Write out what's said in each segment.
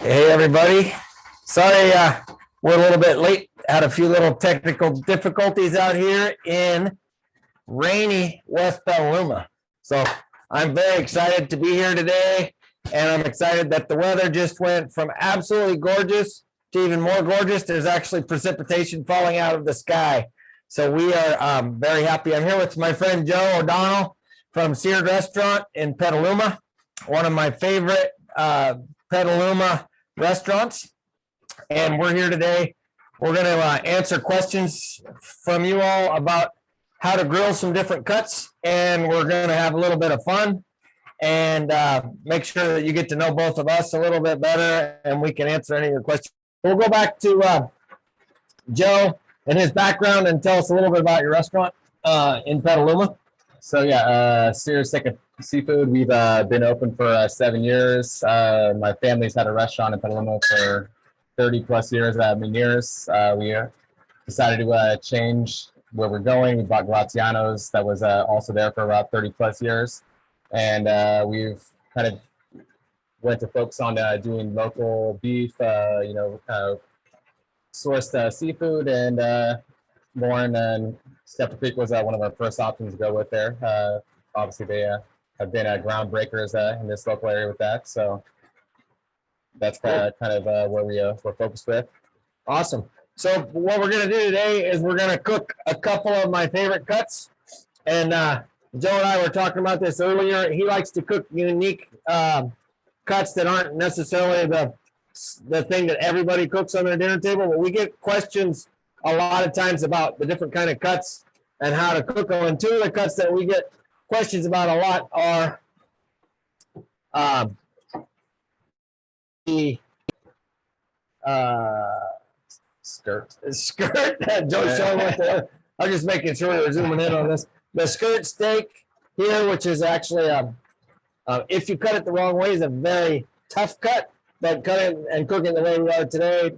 Hey everybody, sorry we're a little bit late. Had a few little technical difficulties out here in rainy West Petaluma. So I'm very excited to be here today, and I'm excited that the weather just went from absolutely gorgeous to even more gorgeous. There's actually precipitation falling out of the sky. So we are very happy. I'm here with my friend Joe O'Donnell from Seared restaurant in Petaluma, one of my favorite Petaluma restaurants, and we're here today. We're going to answer questions from you all about how to grill some different cuts, and we're going to have a little bit of fun and make sure that you get to know both of us a little bit better, and we can answer any of your questions. We'll go back to Joe and his background and tell us a little bit about your restaurant in Petaluma. So yeah, Seared Seafood. We've been open for 7 years. My family's had a restaurant in Petaluma for 30 plus years. We decided to change where we're going. We bought Graziano's that was also there for about 30 plus years, and we've kind of went to focus on doing local beef, sourced seafood, and Loren and Stemple Creek was one of our first options to go with there. Obviously, they have been groundbreakers in this local area with that. So that's kind of where we're focused with. Awesome. So what we're going to do today is we're going to cook a couple of my favorite cuts. And Joe and I were talking about this earlier. He likes to cook unique cuts that aren't necessarily the thing that everybody cooks on their dinner table. But we get questions a lot of times about the different kind of cuts and how to cook them. And two of the cuts that we get questions about a lot are the skirt. Joe's showing what the, I'm just making sure we're zooming in on this. The skirt steak here, which is actually if you cut it the wrong way, is a very tough cut, but cut it and cook it the way we are today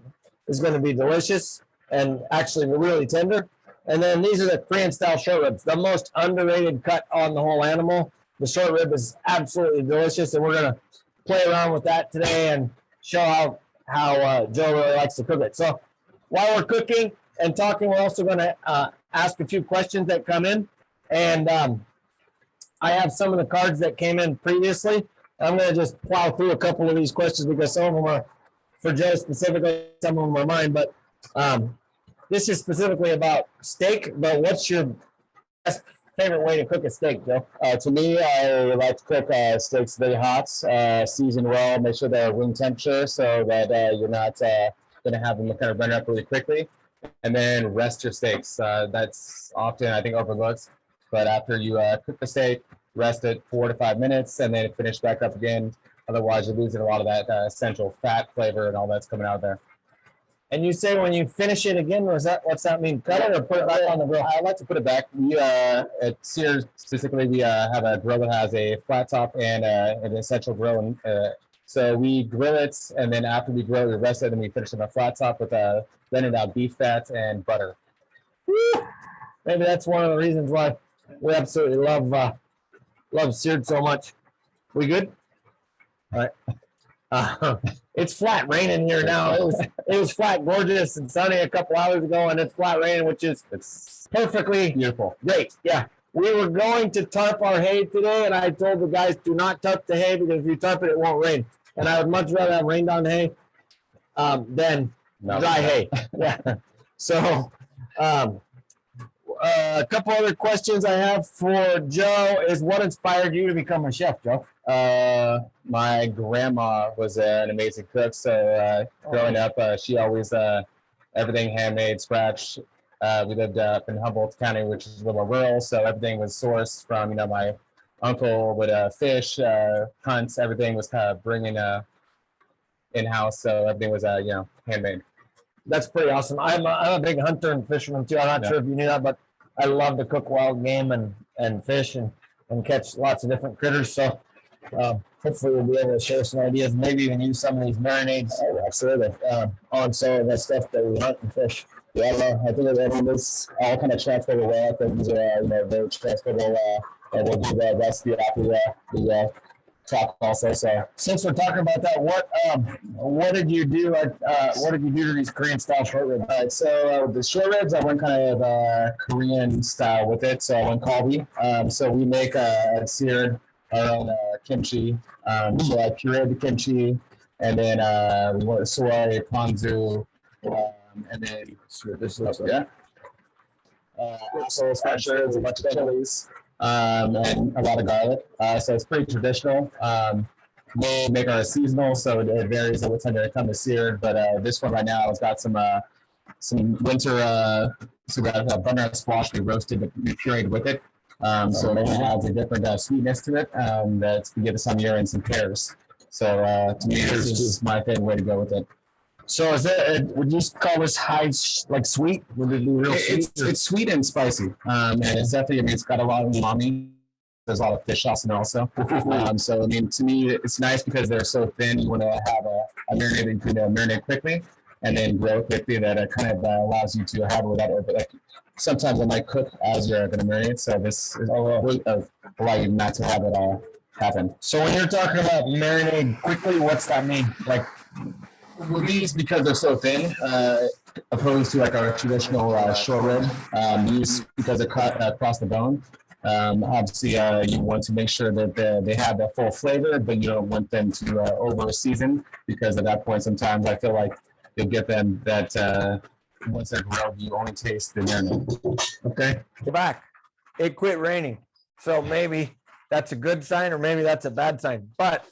is going to be delicious and actually really tender. And then these are the Korean style short ribs, the most underrated cut on the whole animal. The short rib is absolutely delicious, and we're going to play around with that today and show how Joe really likes to cook it. So while we're cooking and talking, we're also going to ask a few questions that come in. And I have some of the cards that came in previously. I'm going to just plow through a couple of these questions because some of them are for Joe specifically, some of them are mine. But this is specifically about steak, but what's your best favorite way to cook a steak, Joe? To me, I like to cook steaks very hot, season well, make sure they're room temperature so that you're not going to have them kind of run up really quickly. And then rest your steaks. That's often, I think, overlooked. But after you cook the steak, rest it 4 to 5 minutes, and then finish back up again. Otherwise, you're losing a lot of that essential fat flavor and all that's coming out there. And you say when you finish it again, what's that mean? Cut it or put it back on the grill? I like to put it back. We at Sears specifically, we have a grill that has a flat top and an essential grill. So we grill it, and then after we grill it, we rest it, and we finish it on a flat top with blended out beef fat and butter. Woo! Maybe that's one of the reasons why we absolutely love Seared so much. We good? All right. It's flat raining here now. It was flat, gorgeous, and sunny a couple hours ago, and it's flat raining, which is it's perfectly beautiful. Great. Yeah. We were going to tarp our hay today, and I told the guys, do not tarp the hay because if you tarp it, it won't rain. And I would much rather have rained on hay than dry hay. Yeah. So a couple other questions I have for Joe is what inspired you to become a chef, Joe? My grandma was an amazing cook. So growing up, she always everything handmade, scratch. We lived up in Humboldt County, which is a little rural, so everything was sourced from my uncle would fish, hunts. Everything was kind of bringing in house, so everything was handmade. That's pretty awesome. I'm a big hunter and fisherman too. I'm not sure if you knew that, but I love to cook wild game and fish and catch lots of different critters. So hopefully we'll be able to share some ideas, maybe even use some of these marinades. Oh, absolutely. On some of the stuff that we hunt and fish. Yeah, I think it's all kind of transferable well. I think these are very transferable. And we'll do the recipe after the truck also. So Since we're talking about that, what did you do to these Korean style short ribs? so the short ribs, I went kind of Korean style with it. So I went kalbi. So we make seared our own kimchi. So I pureed the kimchi, and then we went soy, ponzu, and then This looks like yeah. Apples, fresh herbs, a bunch of chilies, and a lot of garlic. So it's pretty traditional. We make our seasonal, so it varies on what time they come to seared. But this one right now has got some winter. So we got butternut squash we roasted, we pureed with it. So it adds a different sweetness to it. That's we get this time of year and some pears. So to me, this is my favorite way to go with it. So is it? Would you call this like sweet? Would it be real sweet? It's sweet and spicy, and it's definitely. I mean, it's got a lot of umami. There's a lot of fish sauce in it also. So I mean, to me, it's nice because they're so thin. You want to have a marinade that you can marinate quickly and then grow quickly. That kind of allows you to have it without over. Like sometimes I might cook as you're going to marinate. So this is allow you not to have it all happen. So when you're talking about marinate quickly, what's that mean? Like. With these, because they're so thin, opposed to like our traditional short rib, these because they're cut across the bone. Obviously, you want to make sure that they have the full flavor, but you don't want them to over season because at that point, sometimes I feel like you'll get them that once they're grilled, you only taste the marinade. Okay, go back. It quit raining, so maybe that's a good sign, or maybe that's a bad sign, but.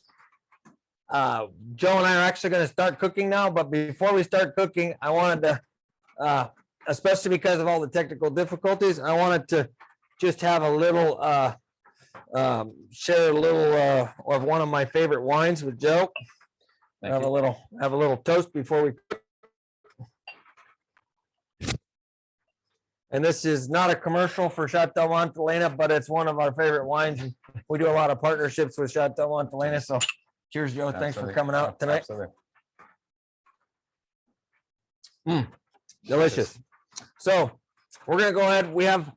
Joe and I are actually going to start cooking now, but before we start cooking, I wanted to, especially because of all the technical difficulties, I wanted to just have a little, share a little of one of my favorite wines with Joe. Have a little toast before we cook. And this is not a commercial for Chateau Montelena, but it's one of our favorite wines. We do a lot of partnerships with Chateau Montelena, so. Cheers, Joe. Thanks for coming out tonight. Delicious. So we're going to go ahead. We have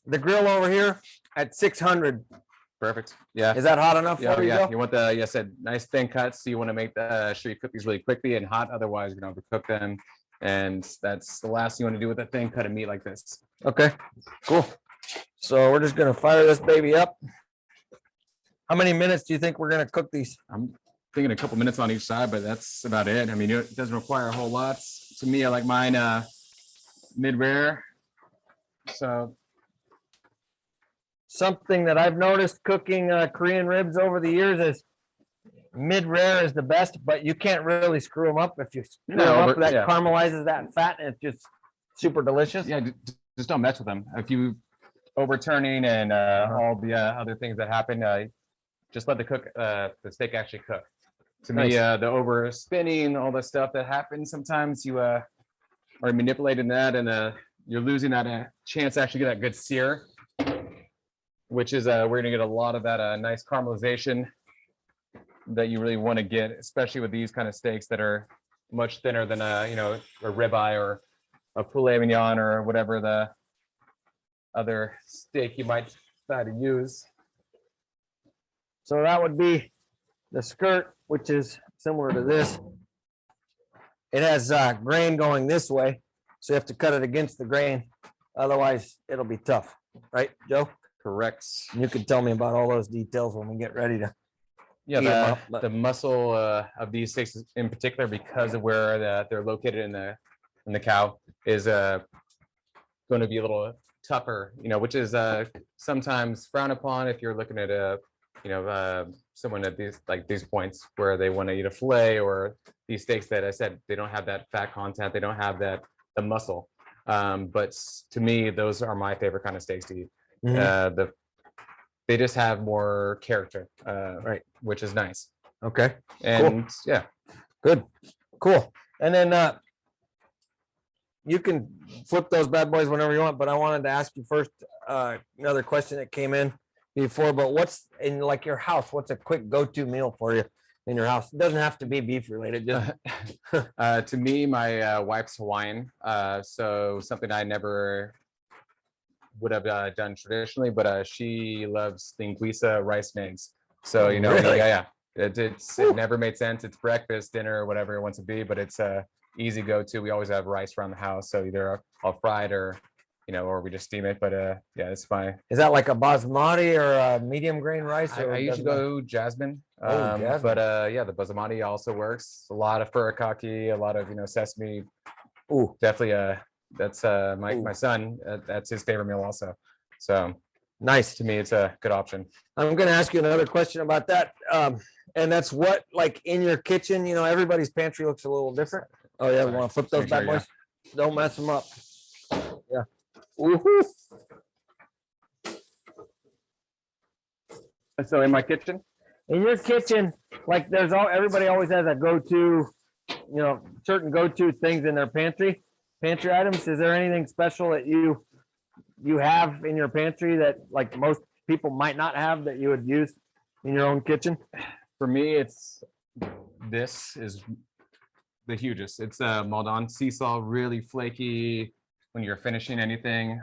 the grill over here at 600. Perfect. Yeah. Is that hot enough for you, Joe? You want the, I said, nice thin cuts. So you want to make sure you cook these really quickly and hot. Otherwise, you're going to overcook them. And that's the last thing you want to do with a thin cut of meat like this. Okay, cool. So we're just going to fire this baby up. How many minutes do you think we're going to cook these? I'm thinking a couple minutes on each side, but that's about it. I mean, it doesn't require a whole lot. To me, I like mine mid-rare. So something that I've noticed cooking Korean ribs over the years is mid-rare is the best, but you can't really screw them up. If you screw them up, that caramelizes that fat and it's just super delicious. Yeah, just don't mess with them. If you overturning and all the other things that happen, just let the steak actually cook. To me, the over spinning, all the stuff that happens, sometimes you are manipulating that and you're losing that chance to actually get that good sear, which is we're going to get a lot of that nice caramelization that you really want to get, especially with these kind of steaks that are much thinner than a ribeye or a filet mignon or whatever the other steak you might decide to use. So that would be the skirt, which is similar to this. It has grain going this way, so you have to cut it against the grain. Otherwise, it'll be tough, right, Joe? Correct. You can tell me about all those details when we get ready to. Yeah, the muscle of these steaks in particular, because of where they're located in the cow, is going to be a little tougher, which is sometimes frowned upon if you're looking at someone at these points where they want to eat a fillet or these steaks that I said they don't have that fat content, they don't have the muscle. But to me, those are my favorite kind of steaks to eat. Mm-hmm. They just have more character, right, which is nice. Okay, and cool. Yeah, good, cool. And then you can flip those bad boys whenever you want, but I wanted to ask you first another question that came in before. But what's in like your house? What's a quick go-to meal for you in your house? It doesn't have to be beef related. Just to me, my wife's Hawaiian, so something I never would have done traditionally, but she loves linguiça, rice and eggs. So, you know, Really? yeah. It never made sense. It's breakfast, dinner, whatever it wants to be, but it's a easy go-to. We always have rice around the house. So either I'll fry it or, you know, or we just steam it. But yeah, it's my. Is that like a basmati or a medium grain rice? I usually go jasmine. Oh, jasmine. But yeah, the basmati also works. A lot of furikake, a lot of, you know, sesame. Ooh, Definitely that's Ooh. my son, that's his favorite meal also. So nice. to me, it's a good option. I'm going to ask you another question about that. And that's what, like in your kitchen, you know, everybody's pantry looks a little different. Oh yeah, we Sorry. want to flip those Sure, bad yeah. boys. Don't mess them up. Yeah. Woohoo. So in my kitchen, In your kitchen, like everybody always has a go-to, you know, certain go-to things in their pantry items. Is there anything special that you have in your pantry that like most people might not have that you would use in your own kitchen? for me, this is the hugest. It's Maldon sea salt, really flaky when you're finishing anything.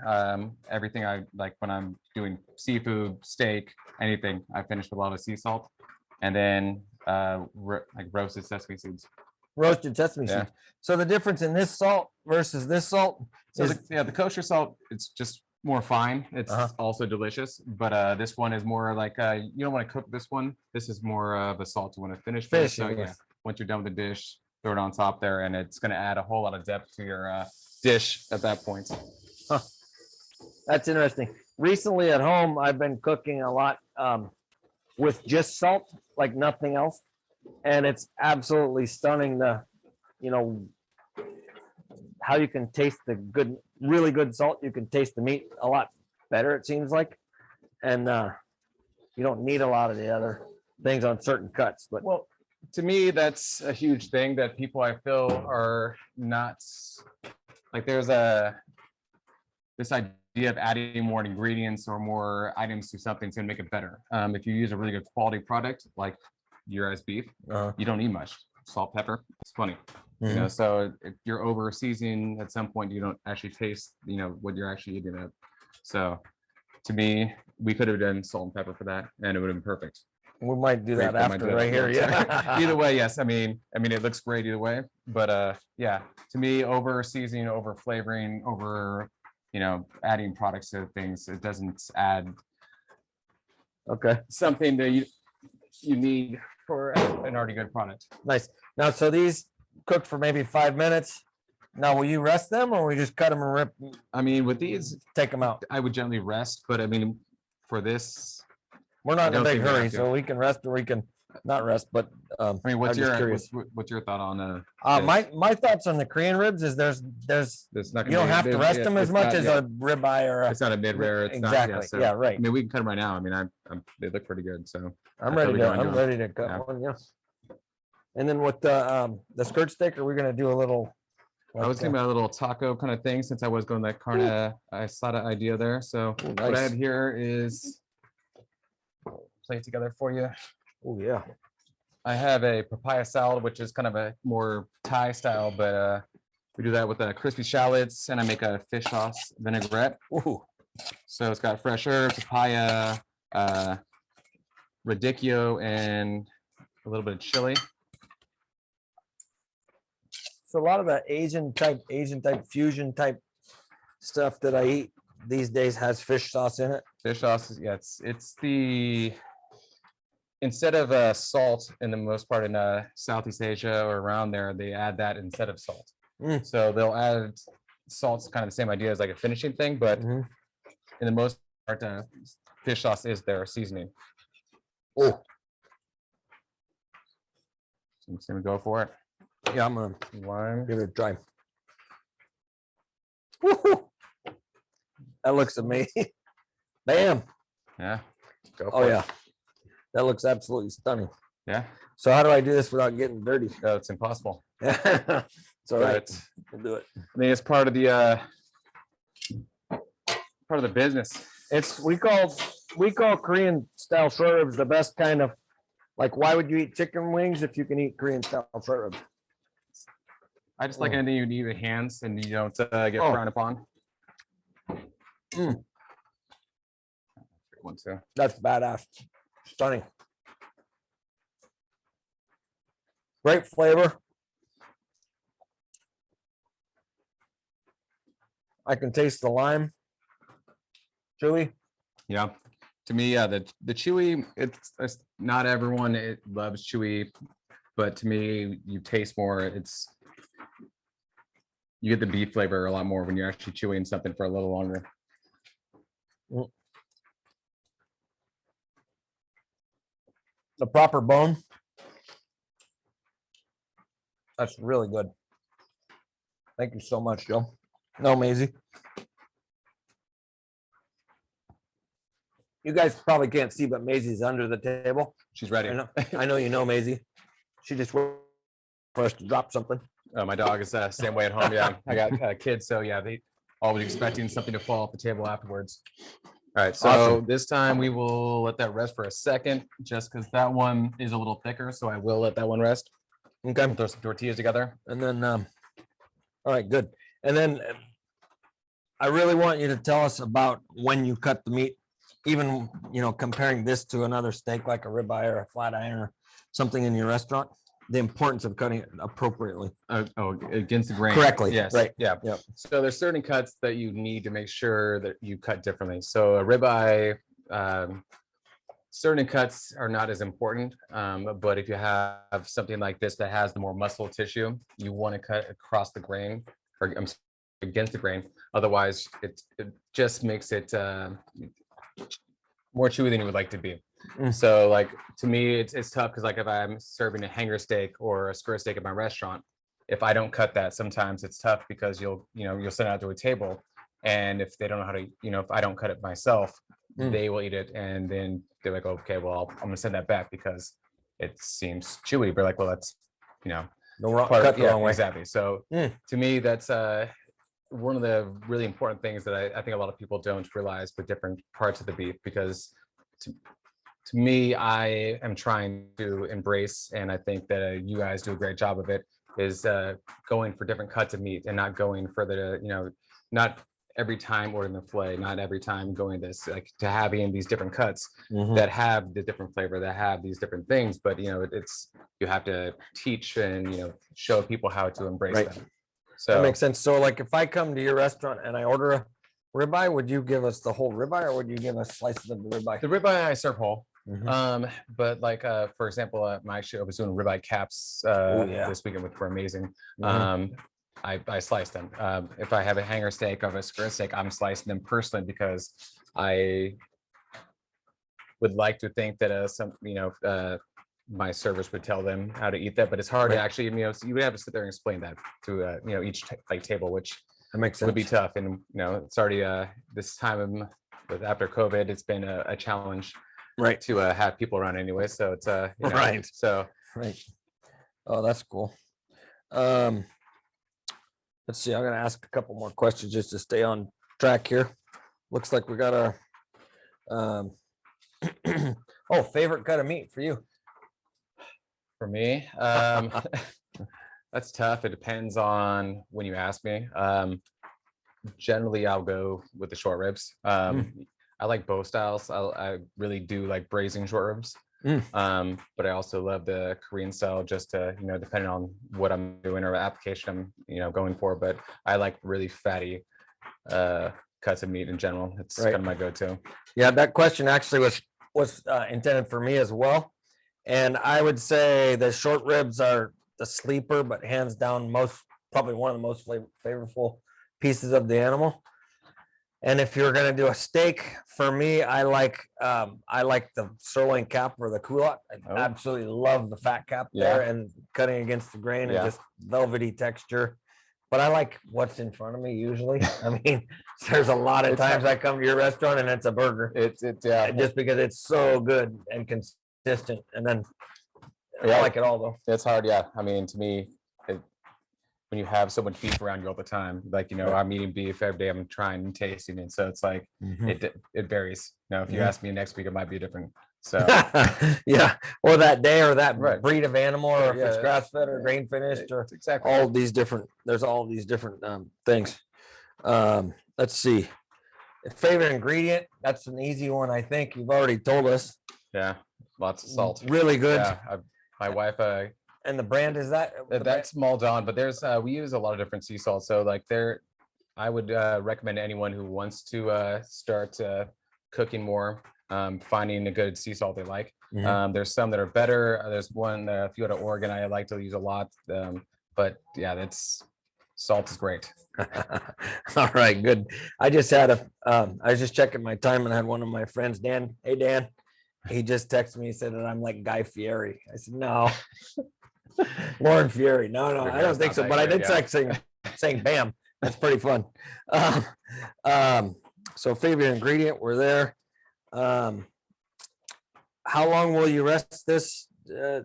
Everything I like when I'm doing seafood, steak, anything, I finish with a lot of sea salt. And then like roasted sesame seeds. Roasted sesame Yeah. seeds. So the difference in this salt versus this salt So is the kosher salt, it's just more fine. It's Uh-huh. also delicious, but this one is more like you don't want to cook this one. This is more of a salt you want to finish with. So Finishing yeah, with. once you're done with the dish, throw it on top there, and it's going to add a whole lot of depth to your dish at that point. That's interesting. Recently at home, I've been cooking a lot with just salt, like nothing else. And it's absolutely stunning you know, how you can taste the really good salt. You can taste the meat a lot better, it seems like. And you don't need a lot of the other things on certain cuts. But Well, to me, that's a huge thing that people I feel are not like. There's this idea of adding more ingredients or more items to something to make it better. If you use a really good quality product like your as beef, you don't need much salt, pepper. It's funny, you know. So if you're over seasoning at some point, you don't actually taste, you know, what you're actually eating it. So to me, we could have done salt and pepper for that, and it would have been perfect. we might do that Great, I might after do that right here. after. Yeah. Either way, yes. I mean, it looks great either way. But yeah, to me, over seasoning, over flavoring, over, you know, adding products to things, it doesn't add Okay. something that you need for an already good product. Nice. Now, so these cooked for maybe 5 minutes. Now, will you rest them or we just cut them and I mean, with these, take them out? I would gently rest, but I mean, for this, We're not in a don't big think we have hurry, to. so we can rest or we can not rest, but I mean, I'm what's just your curious. what's your thought on this? My thoughts on the Korean ribs is there's It's not you gonna don't be- have to it- rest it- them as it's much not- as yeah, a ribeye or a. it's not a mid rare. It's Exactly. not. Yeah, right. I mean, we can cut them right now. I mean, they look pretty good. So I'm I ready totally to. don't mind I'm doing it. ready to cut Yeah. one. Yeah. And then with the skirt steak, are we gonna do a little? I was thinking about a little taco kind of thing since I was going that carne asada idea there. So what I nice. have here is play it together for you. Oh yeah. I have a papaya salad, which is kind of a more Thai style, but we do that with crispy shallots, and I make a fish sauce vinaigrette. Ooh. So it's got fresh herbs, papaya, radicchio, and a little bit of chili. So a lot of the Asian type fusion type stuff that I eat these days has fish sauce in it. Fish sauce, yeah, it's the instead of salt in the most part in Southeast Asia or around there, they add that instead of salt. So they'll add salt's kind of the same idea as like a finishing thing, but in the most part, fish sauce is their seasoning. Oh, So I'm just gonna go for it. yeah, I'm gonna Lime. give it a try. Woo-hoo. That looks amazing. Bam. Yeah. Go Oh for it. yeah. That looks absolutely stunning. Yeah. So how do I do this without getting dirty? It's impossible. It's all right. But We'll do it. I mean, it's part of the business. It's we call Korean style short ribs the best kind of, like, why would you eat chicken wings if you can eat Korean style short ribs? I just like anything you eat with hands and you don't get Oh. frowned upon. Mm. One too. That's badass. Stunning. Great flavor. I can taste the lime. Chewy. Yeah. To me, the chewy, it's not everyone loves chewy, but to me, you taste more. You get the beef flavor a lot more when you're actually chewing something for a little longer. The proper bone. That's really good. Thank you so much, Joe. No, Maisie. You guys probably can't see, but Maisie's under the table. She's ready. I know you know Maisie. She just waited for us to drop something. My dog is the same way at home. Yeah, I got kids, so yeah, they always expecting something to fall off the table afterwards. All right, so Awesome. This time we will let that rest for a second, just because that one is a little thicker, so I will let that one rest. Okay. We'll throw some tortillas together. And then, all right, good. And then I really want you to tell us about when you cut the meat, even, comparing this to another steak like a ribeye or a flat iron or something in your restaurant, the importance of cutting it appropriately. Against the grain. Correctly. Yes. Right. Yeah. Yep. So there's certain cuts that you need to make sure that you cut differently. So a ribeye, certain cuts are not as important, but if you have something like this that has the more muscle tissue, you want to cut across the grain or against the grain. Otherwise, it just makes it more chewy than you would like to be. So like to me, it's tough because like if I'm serving a hanger steak or a square steak at my restaurant, if I don't cut that, sometimes it's tough because you'll send it out to a table, and if they don't know how to, if I don't cut it myself, they will eat it, and then they're like, okay, well, I'm gonna send that back because it seems chewy. But like, well, that's cut the wrong way. Exactly. So to me, that's one of the really important things that I think a lot of people don't realize with different parts of the beef, because to me, I am trying to embrace, and I think that you guys do a great job of it, is going for different cuts of meat and not going for the, not every time ordering the fillet, not every time going this, like to having these different cuts that have the different flavor, that have these different things, but you have to teach and show people how to embrace them. So that makes sense. So like if I come to your restaurant and I order a ribeye, would you give us the whole ribeye or would you give us slices of the ribeye? The ribeye I serve whole. But like for example, my show was doing ribeye caps this weekend, which were amazing. I slice them. If I have a hanger steak or a square steak, I'm slicing them personally because I would like to think that my servers would tell them how to eat that, but it's hard to actually, you would have to sit there and explain that to each table, which that makes sense. Would be tough. And it's already this time after COVID, it's been a challenge. Right. To have people around anyway. So it's right. So right. Oh, that's cool. Let's see. I'm gonna ask a couple more questions just to stay on track here. Looks like we got our favorite cut of meat for you. For me, that's tough. It depends on when you ask me. Generally, I'll go with the short ribs. I like both styles. I really do like braising short ribs. But I also love the Korean style, just to, depending on what I'm doing or application I'm, going for. But I like really fatty cuts of meat in general. It's kind of my go-to. Yeah, that question actually was intended for me as well. And I would say the short ribs are the sleeper, but hands down probably one of the most flavorful pieces of the animal. And if you're gonna do a steak, for me, I like the sirloin cap or the culotte. I absolutely love the fat cap there and cutting against the grain and just velvety texture. But I like what's in front of me usually. I mean, there's a lot of times I come to your restaurant and it's a burger. Just because it's so good and consistent. And then I like it all though. It's hard, yeah. I mean, to me, when you have so much beef around you all the time, like, I'm eating beef every day, I'm trying and tasting it. So it's like, it varies. If you ask me next week, it might be different. So or that day or that breed of animal, or if it's grass fed or grain finished, or exactly all these different, there's all these different things. Let's see. Favorite ingredient, that's an easy one. I think you've already told us. Yeah, lots of salt. Really good. Yeah, my wife, And the brand is that? That's Maldon, but there's we use a lot of different sea salts. So like I would recommend anyone who wants to start cooking more, finding a good sea salt they like. There's some that are better. There's one if you go to Oregon, I like to use a lot. But yeah, salt is great. All right, good. I just had I was just checking my time and I had one of my friends, Dan. Hey, Dan. He just texted me. He said that I'm like Guy Fieri. I said, no. Loren Fieri. No, I don't think so. But I did saying bam. That's pretty fun. So favorite ingredient, we're there. How long will you rest this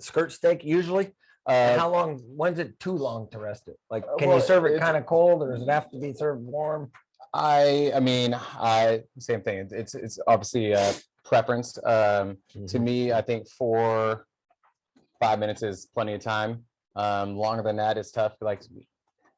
skirt steak usually? And how long, when's it too long to rest it? Like, can you serve it kind of cold or does it have to be served warm? I mean, same thing. It's obviously a preference. To me, I think 4-5 minutes is plenty of time. Longer than that is tough. Like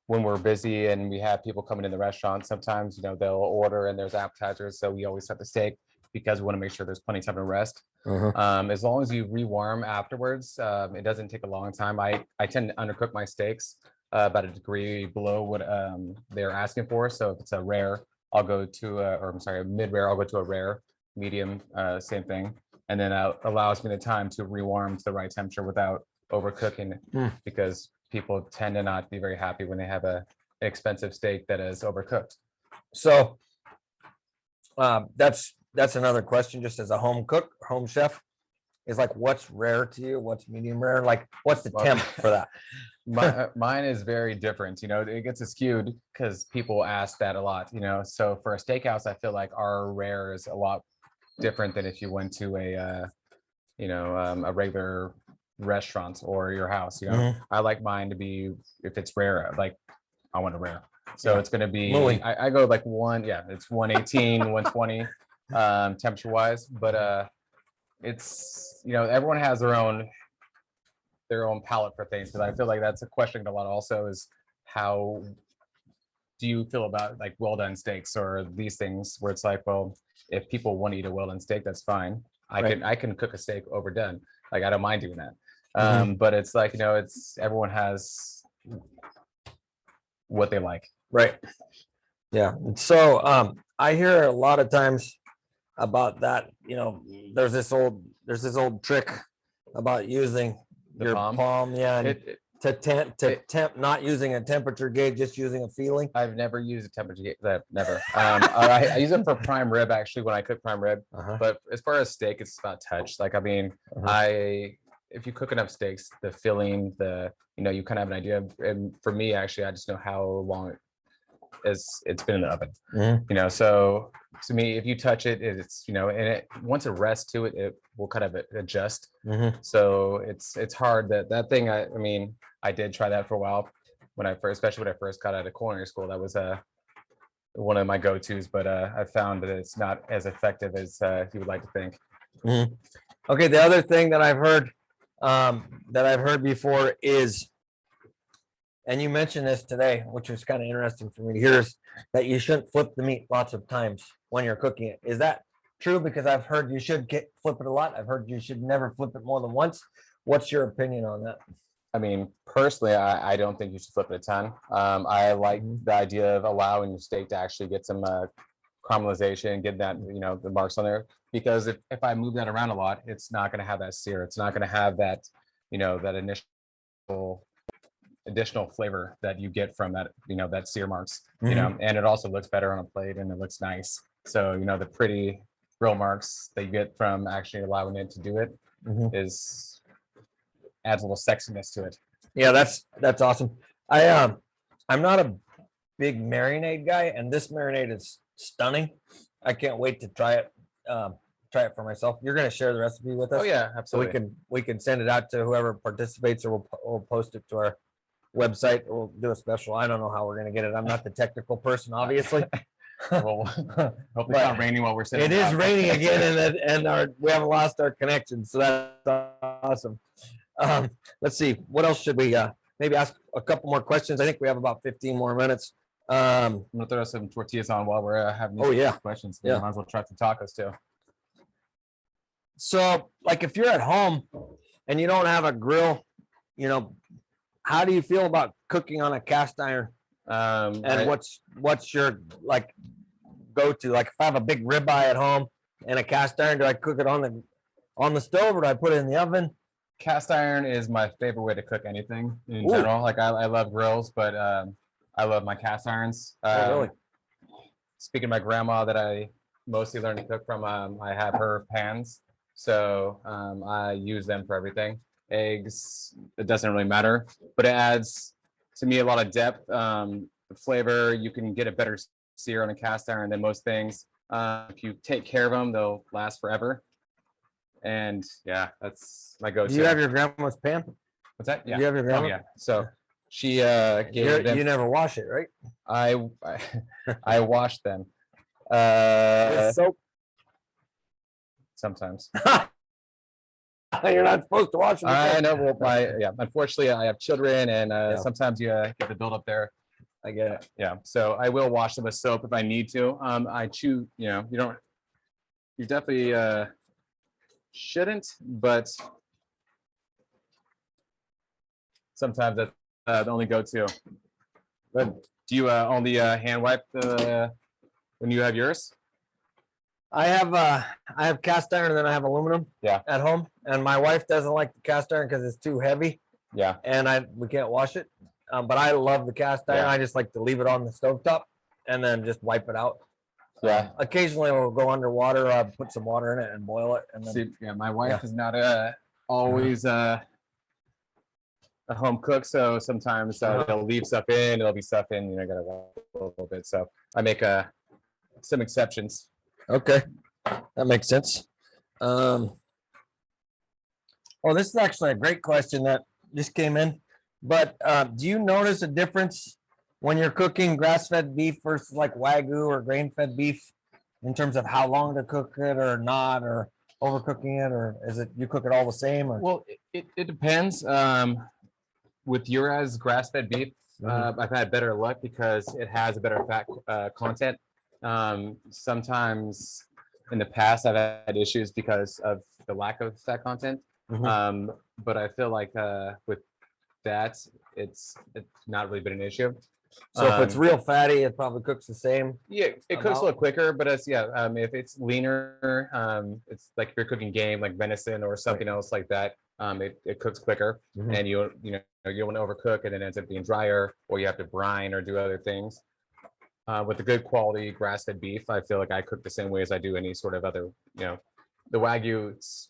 when we're busy and we have people coming in the restaurant, sometimes, they'll order and there's appetizers. So we always set the steak because we want to make sure there's plenty of time to rest. As long as you rewarm afterwards, it doesn't take a long time. I tend to undercook my steaks about a degree below what they're asking for. So if it's a rare, I'll go to a mid-rare, I'll go to a rare, medium, same thing. And then allows me the time to rewarm to the right temperature without overcooking because people tend to not be very happy when they have an expensive steak that is overcooked. So that's another question, just as a home cook, home chef, is like, what's rare to you? What's medium rare? Like, what's the temp for that? Mine is very different. It gets skewed because people ask that a lot, so for a steakhouse, I feel like our rare is a lot different than if you went to a regular restaurant or your house. I like mine to be, if it's rare, like I want a rare, so it's going to be I go like it's 118 120 temperature wise, but it's everyone has their own palate for things, because I feel like that's a question a lot also is, how do you feel about like well done steaks or these things where it's like, well, if people want to eat a well done steak, that's fine. I can cook a steak overdone, like I don't mind doing that. But it's like, everyone has what they like. Right. Yeah. So I hear a lot of times about that, there's this old trick about using your palm, and to temp, not using a temperature gauge, just using a feeling. I've never used a temperature gauge. Never. I use it for prime rib actually when I cook prime rib. But as far as steak, it's about touch. Like, I mean, if you cook enough steaks, the filling, you kind of have an idea. And for me, actually, I just know how long it's been in the oven. So to me, if you touch it, it's and once it rests to it, it will kind of adjust. So it's hard that thing. I mean, I did try that for a while especially when I first got out of culinary school. That was one of my go-tos, but I found that it's not as effective as you would like to think. Okay, the other thing that I've heard before is, and you mentioned this today, which was kind of interesting for me to hear, is that you shouldn't flip the meat lots of times when you're cooking it. Is that true? Because I've heard you should flip it a lot. I've heard you should never flip it more than once. What's your opinion on that? I mean, personally, I don't think you should flip it a ton. I like the idea of allowing your steak to actually get some caramelization, get that, the marks on there. Because if I move that around a lot, it's not going to have that sear. It's not going to have that, that additional flavor that you get from that, that sear marks, and it also looks better on a plate and it looks nice. So, the pretty grill marks that you get from actually allowing it to do it adds a little sexiness to it. Yeah, that's awesome. I'm not a big marinade guy, and this marinade is stunning. I can't wait to try it for myself. You're going to share the recipe with us? Oh yeah, absolutely. So we can send it out to whoever participates, or we'll post it to our website. We'll do a special. I don't know how we're going to get it. I'm not the technical person, obviously. Well, hopefully it's not raining while we're sitting. It is raining again, and we haven't lost our connection, so that's awesome. Let's see, what else should we maybe ask a couple more questions? I think we have about 15 more minutes. I'm gonna throw some tortillas on while we're having these questions. Yeah, might as well try some tacos too. So, like, if you're at home and you don't have a grill you know, how do you feel about cooking on a cast iron? And what's your like go-to? Like if I have a big ribeye at home and a cast iron, do I cook it on the stove or do I put it in the oven? Cast iron is my favorite way to cook anything in general. Like I love grills, but I love my cast irons. Really? Speaking of my grandma that I mostly learned to cook from, I have her pans, so I use them for everything. Eggs, it doesn't really matter, but it adds to me a lot of depth. The flavor, you can get a better sear on a cast iron than most things. If you take care of them, they'll last forever. And yeah, that's my go-to. Do you have your grandma's pan? What's that? Yeah. Do you have your grandma? Oh, yeah. So she gave them. You never wash it, right? I wash them. Soap. Sometimes. You're not supposed to wash them. I know. Well, unfortunately, I have children, and sometimes you get the build up there. I get it. Yeah. So I will wash them with soap if I need to. I chew. You definitely shouldn't, but sometimes that's the only go-to. But do you only hand wipe when you have yours? I have cast iron and then I have aluminum at home, and my wife doesn't like the cast iron because it's too heavy. Yeah. And we can't wash it. But I love the cast iron. I just like to leave it on the stovetop and then just wipe it out. Yeah. Occasionally we'll go underwater, put some water in it and boil it. And then see, my wife is not always a home cook, so sometimes they'll leave stuff in, there'll be stuff in, gotta wash a little bit. So I make some exceptions. Okay, that makes sense. Well, this is actually a great question that just came in. But do you notice a difference when you're cooking grass-fed beef versus like Wagyu or grain-fed beef in terms of how long to cook it or not, or overcooking it, or is it you cook it all the same? Or? Well, it depends. With Ura's grass-fed beef, I've had better luck because it has a better fat content. Sometimes in the past, I've had issues because of the lack of fat content. But I feel like with that, it's not really been an issue. So if it's real fatty, it probably cooks the same. Yeah, it cooks a little quicker, but it's if it's leaner, it's like if you're cooking game like venison or something else like that, it cooks quicker, and you don't want to overcook and it ends up being drier, or you have to brine or do other things. With the good quality grass-fed beef, I feel like I cook the same way as I do any sort of other, the Wagyu, it's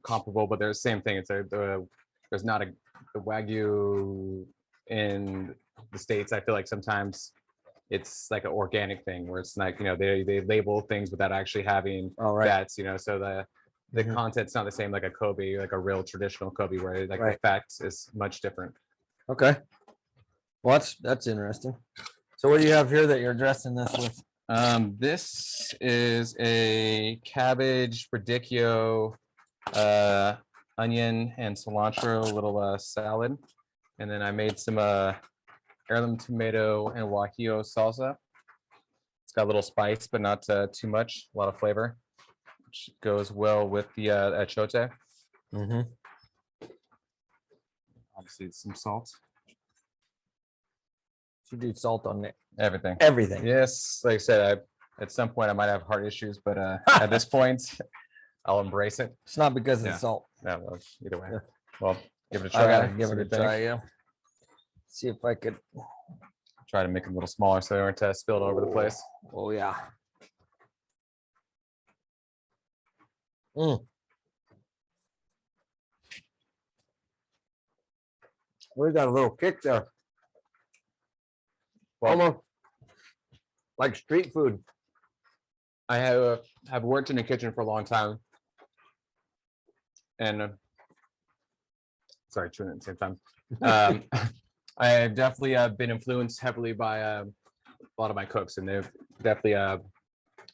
comparable, but there's the same thing. It's there's not the Wagyu in the States. I feel like sometimes it's like an organic thing where it's like, they label things without actually having fats, so the content's not the same like a Kobe, like a real traditional Kobe, where like the fat is much different. Okay. Well, that's interesting. So what do you have here that you're dressing this with? This is a cabbage, radicchio, onion and cilantro little salad, and then I made some heirloom tomato and guajillo salsa. It's got a little spice, but not too much. A lot of flavor, which goes well with the achote. Obviously, some salt. You do salt on it. Everything. Everything. Yes, like I said, at some point I might have heart issues, but at this point, I'll embrace it. It's not because of the salt. No, well, either way. Well, give it a I try. gotta give it a try. Yeah. See if I could try to make it a little smaller so they aren't spilled all over the place. Oh yeah. We got a little kick there. Well, almost like street food. I have worked in the kitchen for a long time, and sorry, chewing at the same time. I have definitely been influenced heavily by a lot of my cooks, and they've definitely a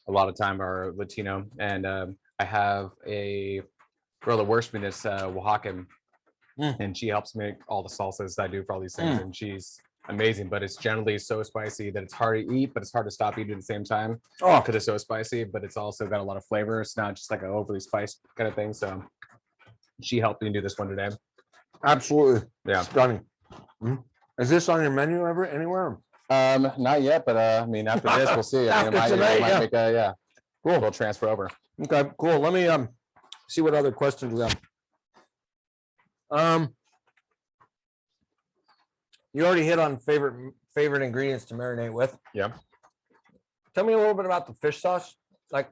lot of time are Latino. And I have a girl that works for me that's Oaxacan, and she helps make all the salsas I do for all these things, and she's amazing. But it's generally so spicy that it's hard to eat, but it's hard to stop eating at the same time because it's so spicy. But it's also got a lot of flavor. It's not just like an overly spiced kind of thing. So she helped me do this one today. Absolutely. Yeah. Stunning. Mhm. Is this on your menu ever anywhere? Not yet, but I mean, after this, we'll see. I mean, After tonight, it might yeah. make a Cool. little transfer over. Okay, cool. Let me see what other questions we have. You already hit on favorite ingredients to marinate with. Yeah. Tell me a little bit about the fish sauce. Like,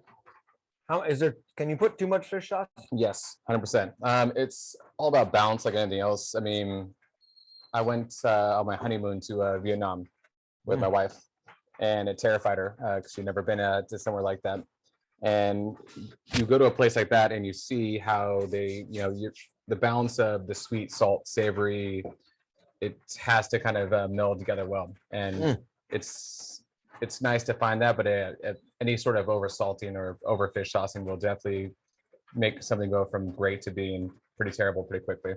how is there? Can you put too much fish sauce? Yes, 100%. It's all about balance, like anything else. I mean, I went on my honeymoon to Vietnam with my wife, and it terrified her because she'd never been to somewhere like that. And you go to a place like that, and you see how they, the balance of the sweet, salt, savory, it has to kind of meld together well. And it's nice to find that, but any sort of over salting or over fish saucing will definitely make something go from great to being pretty terrible pretty quickly.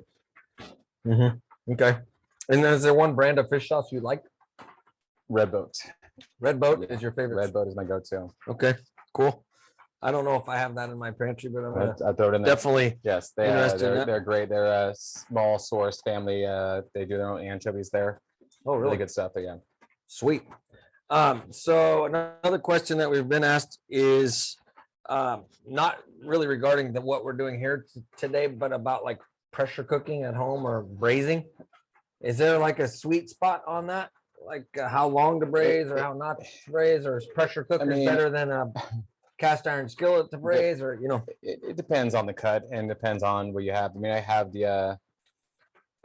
Okay. And then is there one brand of fish sauce you like? Red Boat. Red Boat is your favorite. Red Boat is my go-to. Okay, cool. I don't know if I have that in my pantry, but I'm gonna I throw it in there. definitely. Yes, they're great. They're a small source family. They do their own anchovies there. Oh, Really really? good stuff. But yeah. Sweet. So another question that we've been asked is not really regarding what we're doing here today, but about like pressure cooking at home or braising. Is there like a sweet spot on that? Like how long to braise or how not to braise, or is pressure cooker better than a cast iron skillet to braise, or it depends on the cut and depends on what you have. I mean, I have a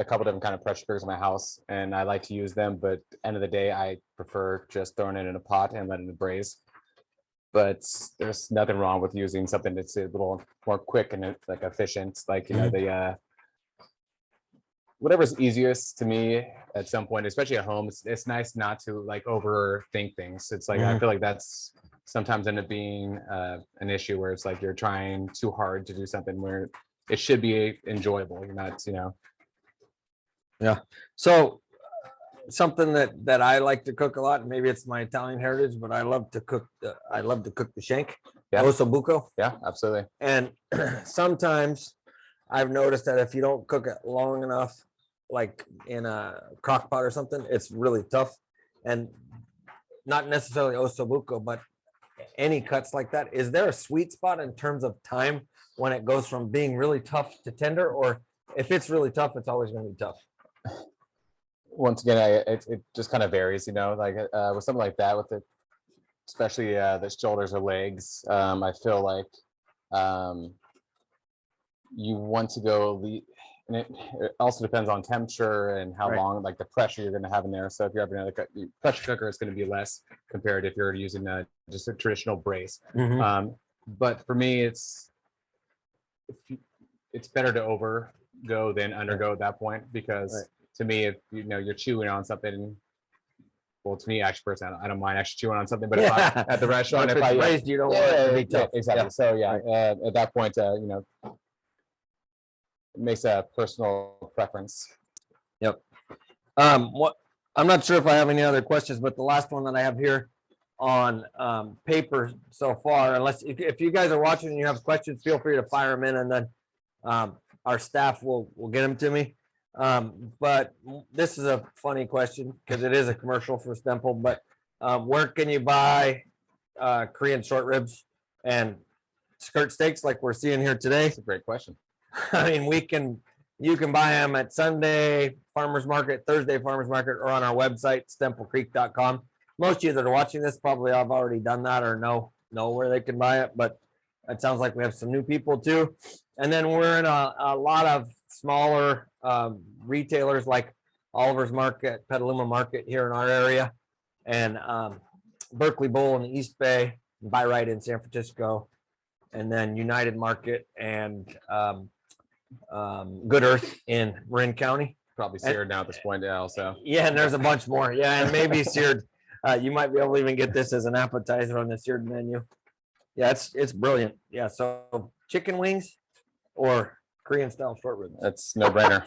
couple different kind of pressure cookers in my house, and I like to use them, but end of the day, I prefer just throwing it in a pot and letting it braise. But there's nothing wrong with using something that's a little more quick and like efficient, like the whatever's easiest to me at some point, especially at home. It's nice not to like overthink things. It's like I feel like that's sometimes end up being an issue where it's like you're trying too hard to do something where it should be enjoyable. You're not, Yeah. So something that I like to cook a lot, and maybe it's my Italian heritage, but I love to cook the shank. Yeah. Ossobuco. Yeah, absolutely. And sometimes I've noticed that if you don't cook it long enough, like in a crock pot or something, it's really tough. And not necessarily ossobuco, but any cuts like that. Is there a sweet spot in terms of time when it goes from being really tough to tender, or if it's really tough, it's always going to be tough? Once again, it just kind of varies, like with something like that, with especially the shoulders or legs. I feel like you want to go and it also depends on temperature and how long, like the pressure you're going to have in there. So if you're having another pressure cooker, it's going to be less compared if you're using just a traditional braise. But for me, it's better to overgo than undergo at that point, because to me, if you're chewing on something, well, to me, actually, personally, I don't mind actually chewing on something, but if I'm at the restaurant, if it's braised, you don't want it to be tough. Exactly. Yeah. So at that point, it makes a personal preference. Yep. What I'm not sure if I have any other questions, but the last one that I have here on paper so far, unless if you guys are watching and you have questions, feel free to fire them in, and then our staff will get them to me. But this is a funny question because it is a commercial for Stemple, but where can you buy Korean short ribs and skirt steaks like we're seeing here today? That's a great question. I mean, you can buy them at Sunday farmers market, Thursday farmers market, or on our website, stemplecreek.com. Most of you that are watching this probably have already done that or know where they can buy it, but it sounds like we have some new people too. And then we're in a lot of smaller retailers like Oliver's Market, Petaluma Market here in our area, and Berkeley Bowl in the East Bay, Buy Right in San Francisco, and then United Market and Good Earth in Marin County. Probably Seared now at this point, also. Yeah, and there's a bunch more. Yeah, and maybe Seared. You might be able to even get this as an appetizer on the Seared menu. Yeah, it's brilliant. Yeah, so chicken wings or Korean style short ribs. That's no brainer.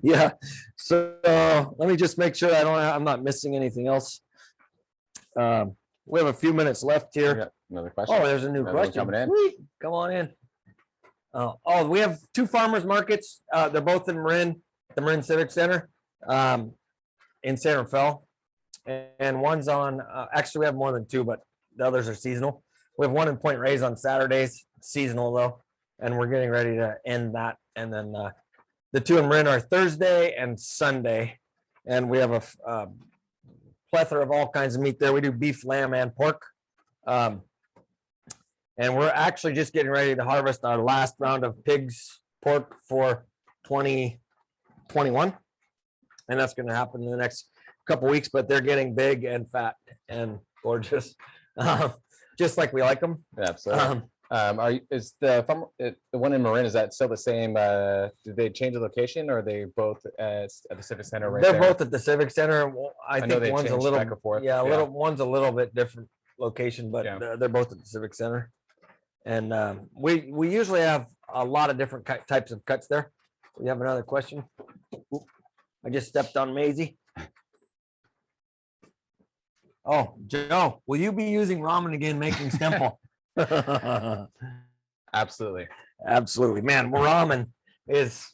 Yeah. So let me just make sure I'm not missing anything else. We have a few minutes left here. Another question. Oh, there's a new question. Coming in. Sweet. Come on in. We have two farmers markets. They're both in Marin, the Marin Civic Center, in San Rafael. And one's on, actually we have more than two, but the others are seasonal. We have one in Point Reyes on Saturdays, seasonal though, and we're getting ready to end that. And then the two in Marin are Thursday and Sunday. And we have a plethora of all kinds of meat there. We do beef, lamb, and pork. And we're actually just getting ready to harvest our last round of pigs pork for 2021. And that's going to happen in the next couple weeks, but they're getting big and fat and gorgeous, just like we like them. Absolutely. Is the one in Marin, is that still the same? Did they change the location, or are they both at the Civic Center right They're there? both at the Civic Center. I know think they one's a changed little, back and forth. yeah, one's a little bit different location, but Yeah. they're both at the Civic Center. And we usually have a lot of different types of cuts there. We have another question. Oop, I just stepped on Maisie. Oh, Joe, will you be using ramen again making Stemple? Absolutely. Absolutely, man. Ramen is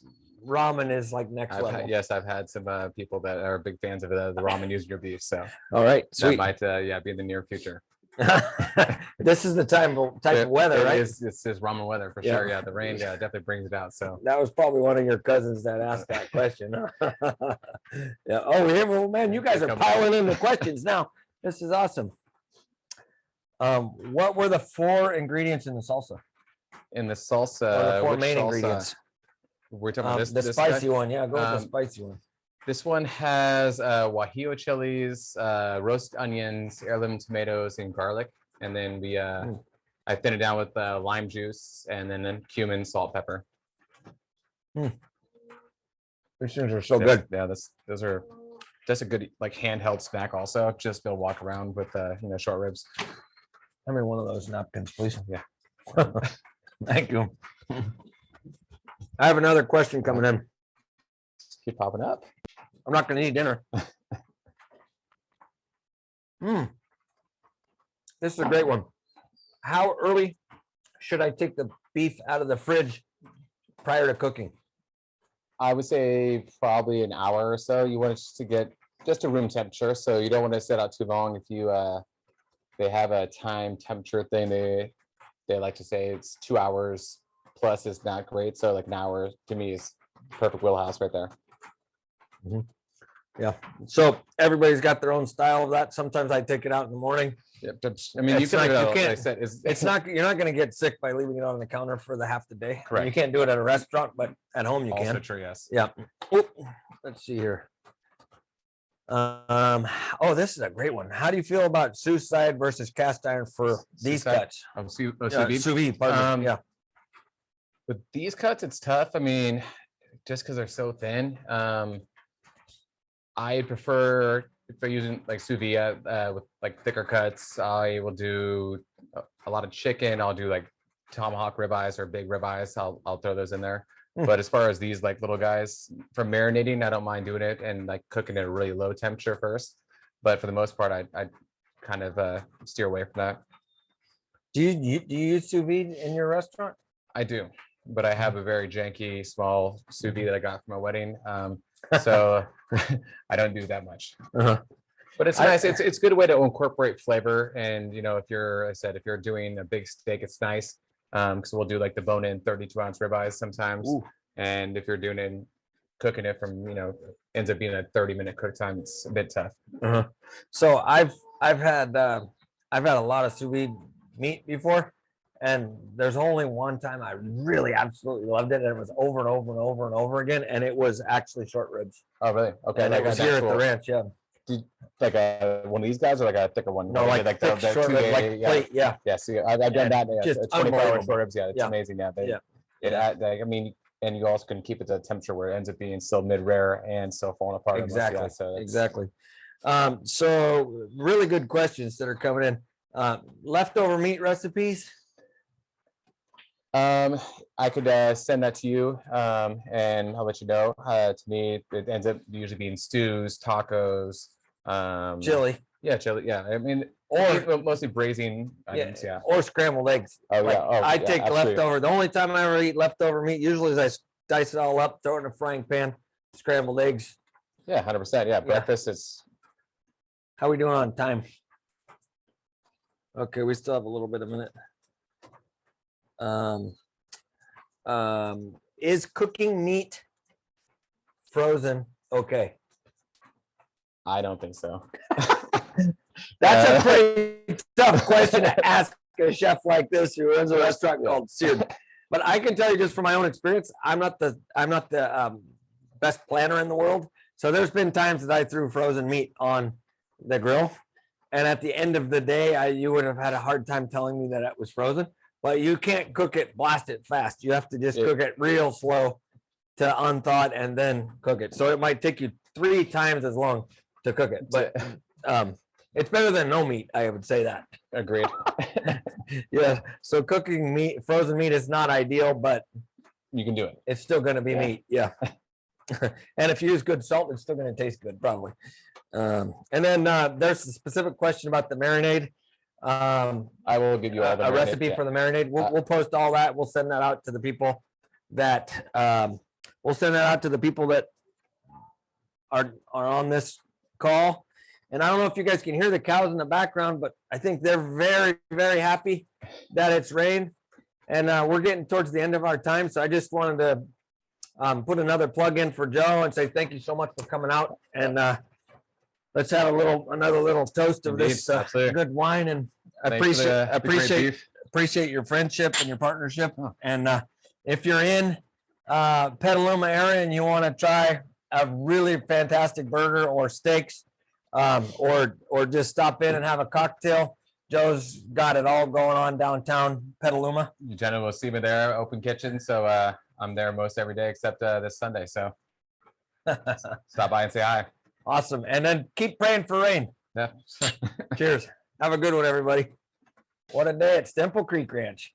like next level. Yes, I've had some people that are big fans of the ramen using your beef. So all right, that sweet. might be in the near future. This is the type of weather, right? It's ramen weather for sure. Yeah, the rain definitely brings it out. So that was probably one of your cousins that asked that question. Yeah. Oh, man, you guys are piling in the questions now. This is awesome. What were the 4 ingredients in the salsa? In the salsa, Or the 4 which main salsa? ingredients. We're talking about The this spicy guy? one. Yeah, go with the spicy one. This one has guajillo chilies, roasted onions, heirloom tomatoes, and garlic. And then I thin it down with lime juice, and then cumin, salt, pepper. These things are so good. Yeah, those are just a good like handheld snack. Also, just be able to walk around with short ribs. Give me one of those napkins, please. Yeah. Thank you. I have another question coming in. Keep popping up. I'm not going to eat dinner. This is a great one. How early should I take the beef out of the fridge prior to cooking? I would say probably an hour or so. You want it to get just to room temperature, so you don't want to set out too long. If you they have a time temperature thing, they like to say it's 2 hours plus is not great. So like an hour to me is perfect wheelhouse right there. Yeah. So everybody's got their own style of that. Sometimes I take it out in the morning. Yep. I mean, you can't. Like I said, it's not. You're not going to get sick by leaving it on the counter for the half the day. Correct. You can't do it at a restaurant, but at home you also can. true. Yes. Yeah. Oop, let's see here. This is a great one. How do you feel about suicide versus cast iron for these cuts? Sous vide, pardon me. Yeah. With these cuts, it's tough. I mean, just because they're so thin. I prefer if I'm using like sous vide with like thicker cuts. I will do a lot of chicken. I'll do like tomahawk ribeyes or big ribeyes. I'll throw those in there. But as far as these like little guys for marinating, I don't mind doing it and like cooking at a really low temperature first. But for the most part, I kind of steer away from that. Do you use sous vide in your restaurant? I do, but I have a very janky small sous vide that I got for my wedding. So I don't do that much. But it's nice. It's a good way to incorporate flavor. And if you're doing a big steak, it's nice. Because we'll do like the bone-in 32-ounce ribeyes sometimes. Ooh. And if you're cooking it from ends up being a 30-minute cook time, it's a bit tough. So I've had a lot of sous vide meat before, and there's only one time I really absolutely loved it, and it was over and over and over and over again, and it was actually short ribs. Oh really? Okay. And it was here at the ranch. Yeah. Like one of these guys or like a thicker one? No, like the short rib, like plate. Yeah. Yeah. See, I've done that. Just 24-hour short ribs. Yeah, it's amazing. Yeah. Yeah. I mean, and you also can keep it to a temperature where it ends up being still mid-rare and still falling apart. Exactly. Exactly. So really good questions that are coming in. Leftover meat recipes. I could send that to you, and I'll let you know. To me, it ends up usually being stews, tacos, chili. Yeah, chili. Yeah, I mean, mostly braising items. Yeah. or scrambled eggs. Oh Like, yeah. Oh, I yeah, take absolutely. leftover. The only time I ever eat leftover meat usually is I dice it all up, throw it in a frying pan, scrambled eggs. Yeah, 100%. Yeah, breakfast is. How we doing on time? Okay, we still have a little bit of a minute. Is cooking meat frozen okay? I don't think so. That's a pretty tough question to ask a chef like this who runs a restaurant called Seared. But I can tell you just from my own experience, I'm not the best planner in the world. So there's been times that I threw frozen meat on the grill, and at the end of the day, you would have had a hard time telling me that it was frozen. But you can't cook it, blast it fast. You have to just cook it real slow to unthaw and then cook it. So it might take you 3 times as long to cook it. But it's better than no meat. I would say that. Agreed. Yeah. So cooking meat, frozen meat is not ideal, but You can do it. it's still going to be meat. Yeah. And if you use good salt, it's still going to taste good, probably. And then there's a specific question about the marinade. I will give you all the a recipe for the marinade. We'll post all that. We'll send that out to the people that are on this call. And I don't know if you guys can hear the cows in the background, but I think they're very, very happy that it's rained. And we're getting towards the end of our time. So I just wanted to put another plug in for Joe and say thank you so much for coming out. And let's have another little toast of this good wine. And I appreciate your friendship and your partnership. And if you're in Petaluma area and you want to try a really fantastic burger or steaks, or just stop in and have a cocktail, Joe's got it all going on downtown Petaluma. You generally will see me there, open kitchen. So I'm there most every day except this Sunday. So stop by and say hi. Awesome. And then keep praying for rain. Yeah. Cheers. Have a good one, everybody. What a day at Stemple Creek Ranch.